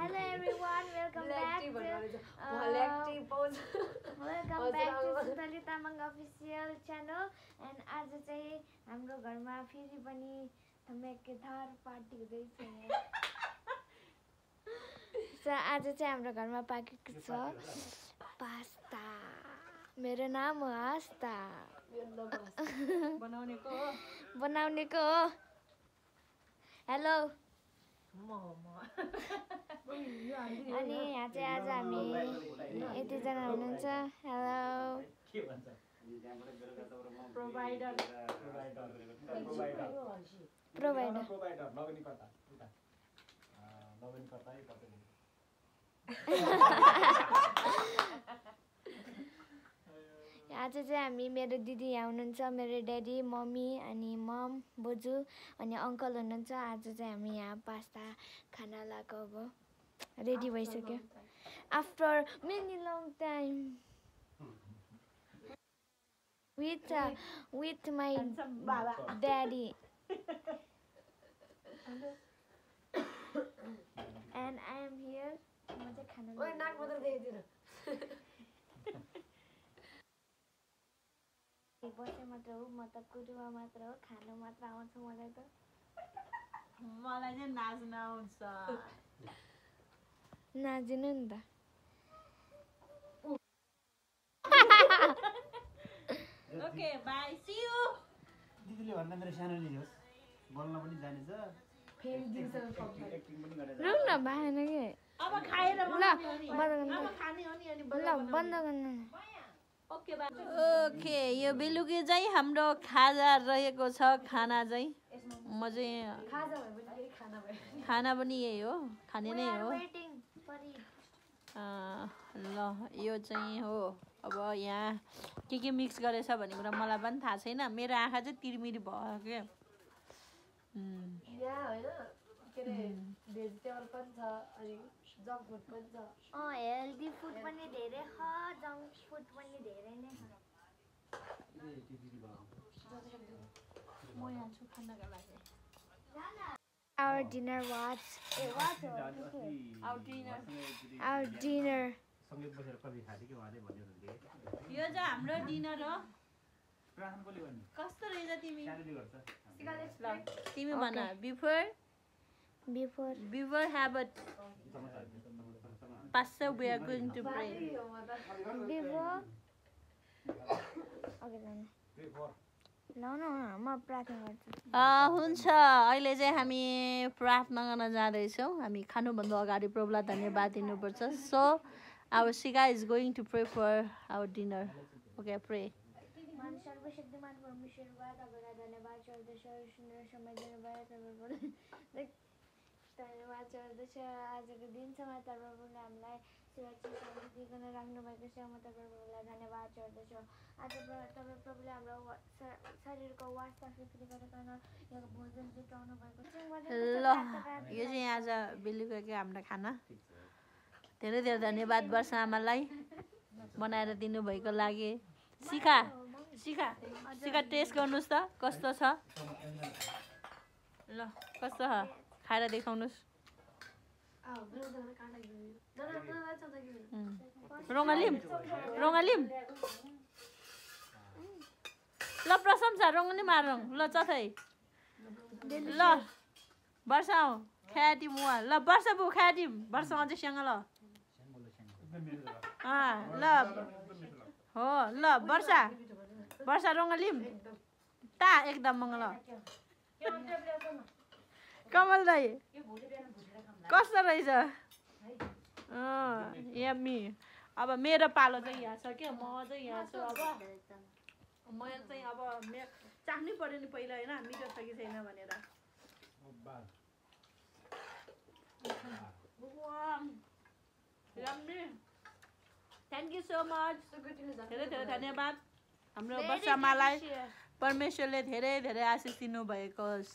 Hello everyone, welcome back to Sutali Tamang official channel. And आज चाहिँ हाम्रो घरमा फेरि पनि धमाकेदार पार्टी हुँदैछ। आज चाहिँ हाम्रो घरमा पाकेको छ पास्ता। मेरो नाम हो आस्था। बनाउनेको हो। हेलो। अनि यहाँ चाहिँ आज हामी यतिजना हुनुहुन्छ। हेलो। प्रोभाइडर आज चाहिँ हामी मेरो दिदी यहाँ हुनुहुन्छ, मेरो ड्याडी, मम्मी अनि मम, बोजू अनि अङ्कल हुनुहुन्छ। आज चाहिँ हामी यहाँ पास्ता खाना लगाएको अब रेडी भइसक्यो। After many long time with my daddy and I am here. मजा खाना बसे मात्र हो, म त कुरुवा मात्र हो, खानु मात्र आउँछ मलाई त। मलाई चाहिँ नाच्न आउँछ। नाचिनु नि त। Okay bye C you. दिदीले भन्दा मेरो सानो दिदी होस्, बोल्न पनि जानेछ, फेरि दिन्छ एक्टिङ पनि गरेछ। रुक न भएन के। अब खाएर ल बन्द गर्नु। अब खाने हो नि अनि ल बन्द गर्नु। Okay bye. ओके यो बेलुकी चाहिँ हाम्रो खाजा रहेको छ। खाना चाहिँ म चाहिँ खाना पनि यही हो, खाने नै हो। ल यो चाहिँ हो। अब यहाँ के मिक्स गरेछ भन्ने कुरा मलाई पनि थाहा छैन। मेरो आँखा चाहिँ तिरमिरी भयो क्या। भेजिटेबल पनि छ अनि जङ्क फुड पनि छ। हेल्दी फुड पनि धेरै छ, जङ्क फुड पनि धेरै नै छ। म यहाँ छु खानाको लागि। Our dinner was our dinner. संगीत बसेर कति खाथि के उहाँले भन्दै हुनुहुन्थ्यो। यो चाहिँ हाम्रो डिनर हो। प्रार्थना कोले भन्नु? कस्तो रहेछ तिमी? सानोले गर्छ। तिमी भन before have a pastor we are going to pray. No, म प्रार्थना गर्छु। हुन्छ अहिले चाहिँ हामी प्रार्थना गर्न जाँदैछौँ। हामी खानुभन्दा अगाडि प्रभुलाई धन्यवाद दिनुपर्छ। So our Shika is going to pray for our dinner. Okay, pray. सर्वशक्तिमान परमेश्वरबा तपाईलाई धन्यवाद चढ्दछ, सुन्दर समय दिनुभयो तपाईहरुले। धन्यवाद चढ्दछ आजको दिनसम्म तपाईहरुले हामीलाई सुरक्षित शान्तिकन राख्नु भएको छ। म तपाईहरुलाई धन्यवाद चढ्दछु। आज तपाईँ प्रभुले हाम्रो शरीरको वास्ता फिक्री गरिकन यो भोजन जुटाउनु भएको छ। ल यो चाहिँ आज बेलुकाको हाम्रो खाना। धेरै धेरै धन्यवाद वर्ष आमालाई बनाएर दिनुभएको लागि। सिका टेस्ट गर्नुहोस् त कस्तो छ। ल कस्तो छ खाएर देखाउनुहोस्। रङ्गलिम ल प्रशंसा रङ्गली मारौँ। ल चथै ल वर्षा आऊ ख्याटी मुवा। ल वर्षा बु ख्याटी वर्षा अझै सँग ल ल हो ल वर्षा रङ्गलिम ता एकदम मङ्गल। कमल दाई कस्तो रहेछ? यम्मी। अब मेरो पालो चाहिँ यहाँ छ क्या, म चाहिँ यहाँ छु। अब म चाहिँ अब चाख्नै पर्यो नि पहिला होइन मिठो छ कि छैन भनेर। Thank you so much. धेरै धेरै धन्यवाद हाम्रो वर्षामालाई। परमेश्वरले धेरै धेरै आशिष दिनुभएको होस्।